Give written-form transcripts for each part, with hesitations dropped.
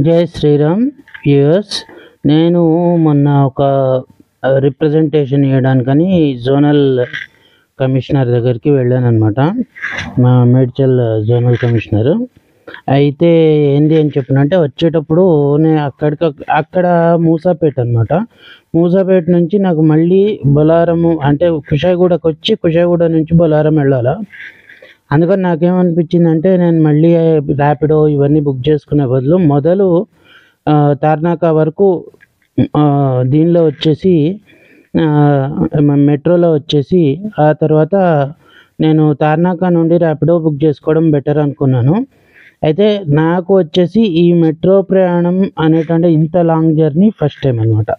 జై శ్రీరామ్ వ్యూయర్స్. నేను మొన్న ఒక రిప్రజెంటేషన్ ఇవ్వడానికని జోనల్ కమిషనర్ దగ్గరికి వెళ్ళానమాట. మా మేడ్చల్ జోనల్ కమిషనర్. అయితే ఏంది అని చెప్పినంటే వచ్చేటప్పుడు నేను అక్కడ మూసాపేట అనమాట. మూసాపేట నుంచి నాకు మళ్ళీ బొలారము అంటే కుషాయిగూడకు వచ్చి కుషాయిగూడ నుంచి బొలారం వెళ్ళాలా. అందుకని నాకేమనిపించిందంటే నేను మళ్ళీ ర్యాపిడో ఇవన్నీ బుక్ చేసుకునే బదులు మొదలు తార్నాక వరకు దీనిలో వచ్చేసి మెట్రోలో వచ్చేసి ఆ తర్వాత నేను తార్నాక నుండి ర్యాపిడో బుక్ చేసుకోవడం బెటర్ అనుకున్నాను. అయితే నాకు వచ్చేసి ఈ మెట్రో ప్రయాణం అనేటువంటి ఇంత లాంగ్ జర్నీ ఫస్ట్ టైం అనమాట.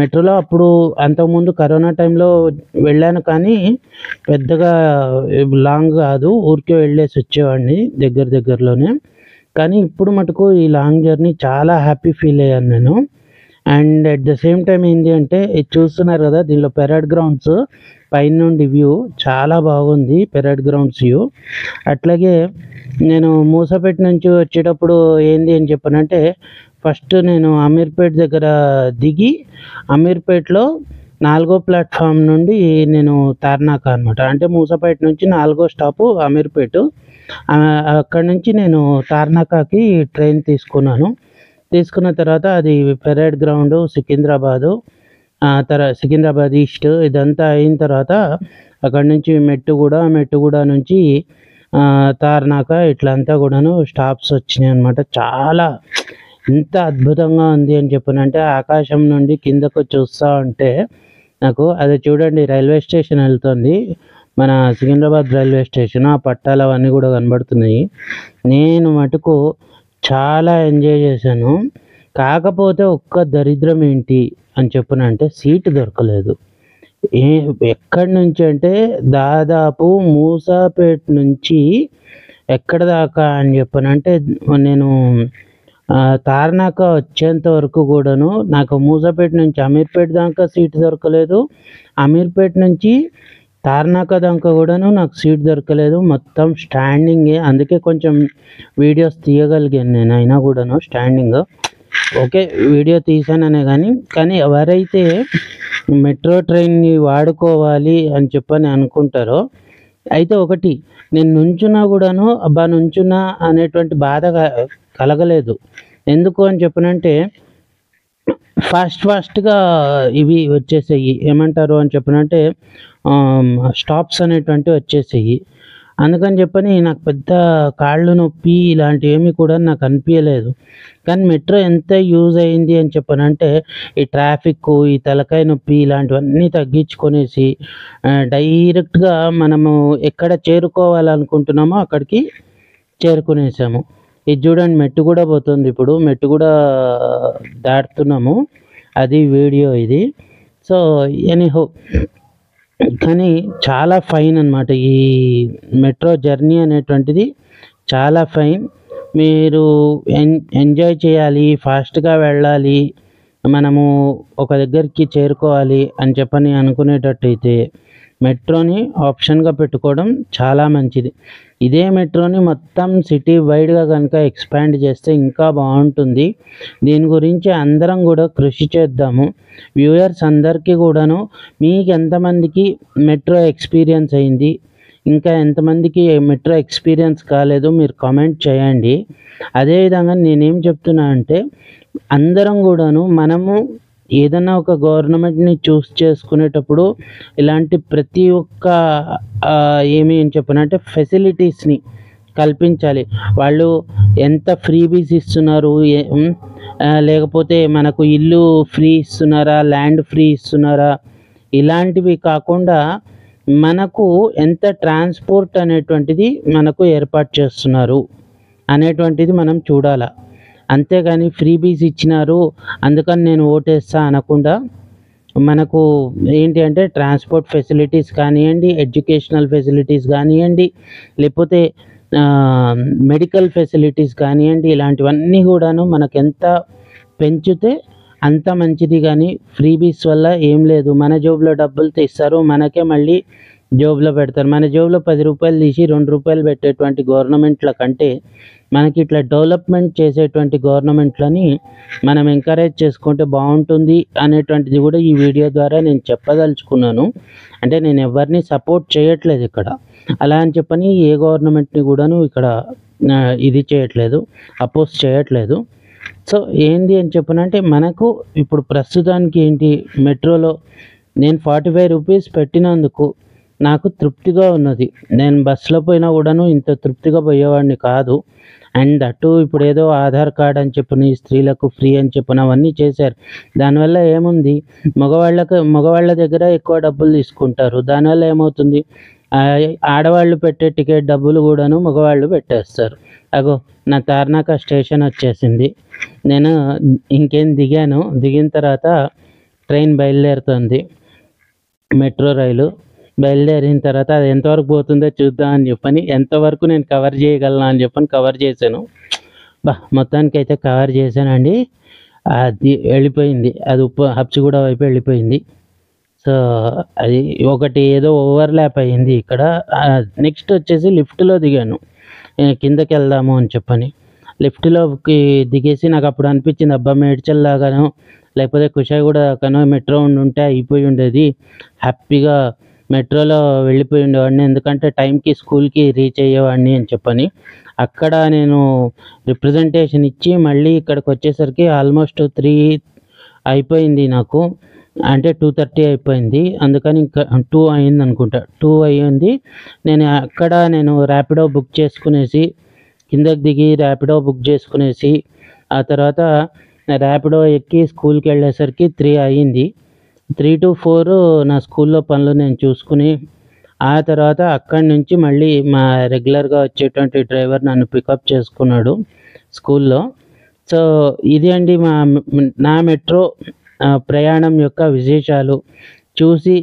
మెట్రోలో అప్పుడు అంతకుముందు కరోనా టైంలో వెళ్ళాను, కానీ పెద్దగా లాంగ్ కాదు, ఊరికే వెళ్ళేసి వచ్చేవాడిని దగ్గరలోనే. కానీ ఇప్పుడు మటుకు ఈ లాంగ్ జర్నీ చాలా హ్యాపీ ఫీల్ అయ్యాను నేను. And at the same time ఏంటి అంటే ఇది చూస్తున్నారు కదా, దీనిలో పెరేడ్ గ్రౌండ్స్ పైన నుండి వ్యూ చాలా బాగుంది. Parade grounds view. అట్లాగే నేను మూసాపేట నుంచి వచ్చేటప్పుడు ఏంది అని చెప్పానంటే ఫస్ట్ నేను అమీర్పేట్ దగ్గర దిగి అమీర్పేట్లో 4వ ప్లాట్ఫామ్ నుండి నేను తార్నాక అనమాట. అంటే మూసాపేట నుంచి 4వ స్టాపు అమీర్పేట. అక్కడ నుంచి నేను తార్నాకకి ట్రైన్ తీసుకున్న తర్వాత అది parade ground Secunderabad, Secunderabad east ఇదంతా అయిన తర్వాత అక్కడ నుంచి మెట్టుగూడ నుంచి తార్నాక ఇట్లా అంతా కూడాను స్టాప్స్ వచ్చినాయి అనమాట. చాలా ఎంత అద్భుతంగా ఉంది అని చెప్పానంటే ఆకాశం నుండి కిందకు చూస్తూ ఉంటే నాకు అది చూడండి, రైల్వే స్టేషన్ వెళ్తుంది, మన సికింద్రాబాద్ రైల్వే స్టేషన్. ఆ పట్టాలు అవన్నీ కూడా కనబడుతున్నాయి. నేను మటుకు చాలా ఎంజాయ్ చేశాను. కాకపోతే ఒక్క దరిద్రం ఏంటి అని చెప్పనంటే సీటు దొరకలేదు. ఎక్కడి నుంచి అంటే దాదాపు మూసాపేట నుంచి ఎక్కడ దాకా అని చెప్పనంటే నేను తార్నాక వచ్చేంత వరకు కూడాను నాకు మూసాపేట నుంచి అమీర్పేట దాకా సీట్ దొరకలేదు. అమీర్పేట నుంచి తార్నాక దాకా కూడాను నాకు సీట్ దొరకలేదు. మొత్తం స్టాండింగే. అందుకే కొంచెం వీడియోస్ తీయగలిగాను నేను, అయినా కూడాను స్టాండింగ్. ఓకే, వీడియో తీసాననే కానీ ఎవరైతే మెట్రో ట్రైన్ని వాడుకోవాలి అని చెప్పని అనుకుంటారో అయితే ఒకటి, నేను నుంచున్నా కూడాను నుంచున్నా అనేటువంటి బాధ కలగలేదు. ఎందుకు అని చెప్పనంటే ఫాస్ట్గా ఇవి వచ్చేసాయి, ఏమంటారు అని చెప్పనంటే స్టాప్స్ అనేటువంటివి వచ్చేసాయి. అందుకని చెప్పని నాకు పెద్ద కాళ్ళు నొప్పి ఇలాంటివి ఏమీ కూడా నాకు అనిపించలేదు. కానీ మెట్రో ఎంత యూజ్ అయింది అని చెప్పనంటే ఈ ట్రాఫిక్, ఈ తలకాయ నొప్పి ఇలాంటివన్నీ తగ్గించుకొనేసి డైరెక్ట్గా మనము ఎక్కడ చేరుకోవాలనుకుంటున్నామో అక్కడికి చేరుకునేసాము. ఇది చూడండి, మెట్టుగూడ పోతుంది. ఇప్పుడు మెట్టుగూడ దాటుతున్నాము, అది వీడియో ఇది. సో ఎనీహో, కానీ చాలా ఫైన్ అనమాట ఈ మెట్రో జర్నీ అనేటువంటిది. చాలా ఫైన్. మీరు ఎంజాయ్ చేయాలి, ఫాస్ట్గా వెళ్ళాలి, మనము ఒక దగ్గరికి చేరుకోవాలి అని చెప్పని అనుకునేటట్టయితే మెట్రోని ఆప్షన్గా పెట్టుకోవడం చాలా మంచిది. ఇదే మెట్రోని మొత్తం సిటీ వైడ్గా కనుక ఎక్స్పాండ్ చేస్తే ఇంకా బాగుంటుంది. దీని గురించి అందరం కూడా కృషి చేద్దాము. వ్యూయర్స్ అందరికీ కూడాను మీకు ఎంతమందికి మెట్రో ఎక్స్పీరియన్స్ అయింది, ఇంకా ఎంతమందికి మెట్రో ఎక్స్పీరియన్స్ కాలేదు మీరు కామెంట్ చేయండి. అదేవిధంగా నేనేం చెప్తున్నా అంటే అందరం కూడాను మనము ఏదైనా ఒక గవర్నమెంట్ని చూస్ చేసుకునేటప్పుడు ఇలాంటి ప్రతి ఒక్క ఏమి అని చెప్పనంటే ఫెసిలిటీస్ని కల్పించాలి. వాళ్ళు ఎంత ఫ్రీబీస్ ఇస్తున్నారు, లేకపోతే మనకు ఇల్లు ఫ్రీ ఇస్తున్నారా, ల్యాండ్ ఫ్రీ ఇస్తున్నారా, ఇలాంటివి కాకుండా మనకు ఎంత ట్రాన్స్పోర్ట్ అనేటువంటిది మనకు ఏర్పాటు చేస్తున్నారు అనేటువంటిది మనం చూడాలా. అంతేగాని ఫ్రీబీస్ ఇచ్చినారు అందుకని నేను ఓటేస్తా అనకుండా మనకు ఏంటి అంటే ట్రాన్స్పోర్ట్ ఫెసిలిటీస్ కానివ్వండి, ఎడ్యుకేషనల్ ఫెసిలిటీస్ కానివ్వండి, లేకపోతే మెడికల్ ఫెసిలిటీస్ కానివ్వండి, ఇలాంటివన్నీ కూడాను మనకు ఎంత పెంచితే అంత మంచిది. కానీ ఫ్రీబీస్ వల్ల ఏం లేదు, మన జోబులో డబ్బులు తీస్తారు, మనకే మళ్ళీ జేబులో పెడతారు. మన జేబులో 10 రూపాయలు తీసి 2 రూపాయలు పెట్టేటువంటి గవర్నమెంట్ల కంటే మనకి ఇట్లా డెవలప్మెంట్ చేసేటువంటి గవర్నమెంట్లని మనం ఎంకరేజ్ చేసుకుంటే బాగుంటుంది అనేటువంటిది కూడా ఈ వీడియో ద్వారా నేను చెప్పదలుచుకున్నాను. అంటే నేను ఎవరిని సపోర్ట్ చేయట్లేదు ఇక్కడ, అలా అని చెప్పని ఏ గవర్నమెంట్ని కూడాను ఇక్కడ ఇది చేయట్లేదు, అపోజ్ చేయట్లేదు. సో ఏంది అని చెప్పనంటే మనకు ఇప్పుడు ప్రస్తుతానికి ఏంటి, మెట్రోలో నేను 45 రూపీస్ పెట్టినందుకు నాకు తృప్తిగా ఉన్నది. నేను బస్సులో పోయినా కూడాను ఇంత తృప్తిగా పోయేవాడిని కాదు. అండ్ అటు ఇప్పుడు ఏదో ఆధార్ కార్డ్ అని చెప్పని స్త్రీలకు ఫ్రీ అని చెప్పని అవన్నీ చేశారు. దానివల్ల ఏముంది, మగవాళ్ళ దగ్గర ఎక్కువ డబ్బులు తీసుకుంటారు. దానివల్ల ఏమవుతుంది, ఆడవాళ్ళు పెట్టే టికెట్ డబ్బులు కూడాను మగవాళ్ళు పెట్టేస్తారు. అగో నా తార్నాక స్టేషన్ వచ్చేసింది. నేను ఇంకేం దిగాను. దిగిన తర్వాత ట్రైన్ బయలుదేరుతుంది, మెట్రో రైలు బయలుదేరిన తర్వాత అది ఎంతవరకు పోతుందో చూద్దాం అని చెప్పని, ఎంతవరకు నేను కవర్ చేయగలను అని చెప్పని కవర్ చేశాను. మొత్తానికైతే కవర్ చేశానండి. అది వెళ్ళిపోయింది, అది హబ్సిగూడ వైపు వెళ్ళిపోయింది. సో అది ఒకటి ఏదో ఓవర్లాప్ అయ్యింది ఇక్కడ. నెక్స్ట్ వచ్చేసి లిఫ్ట్లో దిగాను, కిందకి వెళ్దాము అని చెప్పని. లిఫ్ట్లోకి దిగేసి నాకు అప్పుడు అనిపించింది, అబ్బా మేడ్చల్ లాగానో లేకపోతే కుషాయిగూడ దాకానో మెట్రో ఉంటే అయిపోయి ఉండేది, హ్యాపీగా మెట్రోలో వెళ్ళిపోయి ఉండేవాడిని, ఎందుకంటే టైంకి స్కూల్కి రీచ్ అయ్యేవాడిని అని చెప్పని. అక్కడ నేను రిప్రజెంటేషన్ ఇచ్చి మళ్ళీ ఇక్కడికి వచ్చేసరికి ఆల్మోస్ట్ 3 అయిపోయింది నాకు, అంటే 2:30 అయిపోయింది. అందుకని ఇంకా 2 అయింది అనుకుంటా, 2 అయ్యింది. నేను ర్యాపిడో బుక్ చేసుకునేసి కిందకి దిగి ర్యాపిడో బుక్ చేసుకునేసి ఆ తర్వాత ర్యాపిడో ఎక్కి స్కూల్కి వెళ్ళేసరికి 3 అయ్యింది. 3 to 4 నా స్కూల్లో పనులు నేను చూసుకుని ఆ తర్వాత అక్కడి నుంచి మళ్ళీ మా రెగ్యులర్గా వచ్చేటువంటి డ్రైవర్ నన్ను పికప్ చేసుకున్నాడు స్కూల్లో. సో ఇది అండి నా మెట్రో ప్రయాణం యొక్క విశేషాలు. చూసి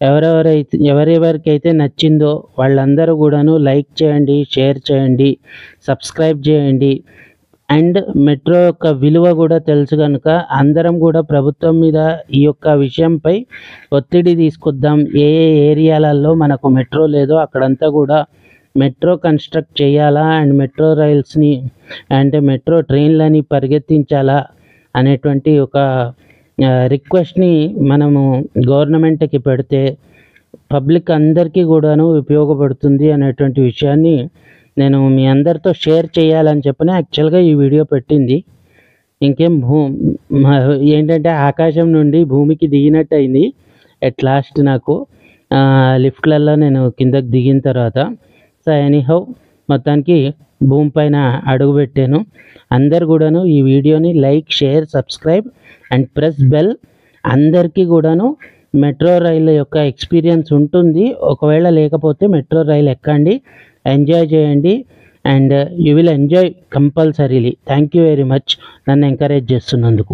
ఎవరెవరికైతే నచ్చిందో వాళ్ళందరూ కూడాను లైక్ చేయండి, షేర్ చేయండి, సబ్స్క్రైబ్ చేయండి. అండ్ మెట్రో యొక్క విలువ కూడా తెలుసు కనుక అందరం కూడా ప్రభుత్వం మీద ఈ యొక్క విషయంపై ఒత్తిడి తీసుకొద్దాం. ఏ ఏరియాలలో మనకు మెట్రో లేదో అక్కడంతా కూడా మెట్రో కన్స్ట్రక్ట్ చేయాలా, అండ్ మెట్రో రైల్స్ని అంటే మెట్రో ట్రైన్లని పరిగెత్తించాలా అనేటువంటి ఒక రిక్వెస్ట్ని మనము గవర్నమెంట్కి పెడితే పబ్లిక్ అందరికీ కూడాను ఉపయోగపడుతుంది అనేటువంటి విషయాన్ని నేను మీ అందరితో షేర్ చేయాలని చెప్పని యాక్చువల్గా ఈ వీడియో పెట్టింది. ఇంకేం ఏంటంటే ఆకాశం నుండి భూమికి దిగినట్టు అయింది ఎట్ లాస్ట్ నాకు లిఫ్ట్లలో నేను కిందకి దిగిన తర్వాత. సో ఎనీహౌ మొత్తానికి భూమి పైన అడుగు పెట్టాను. అందరు కూడాను ఈ వీడియోని like, share, subscribe and press bell. అందరికీ కూడాను మెట్రో రైలు యొక్క ఎక్స్పీరియన్స్ ఉంటుంది. ఒకవేళ లేకపోతే మెట్రో రైలు ఎక్కండి, ఎంజాయ్ చేయండి, and you will enjoy compulsorily. Thank you very much నన్ను ఎంకరేజ్ చేస్తున్నందుకు.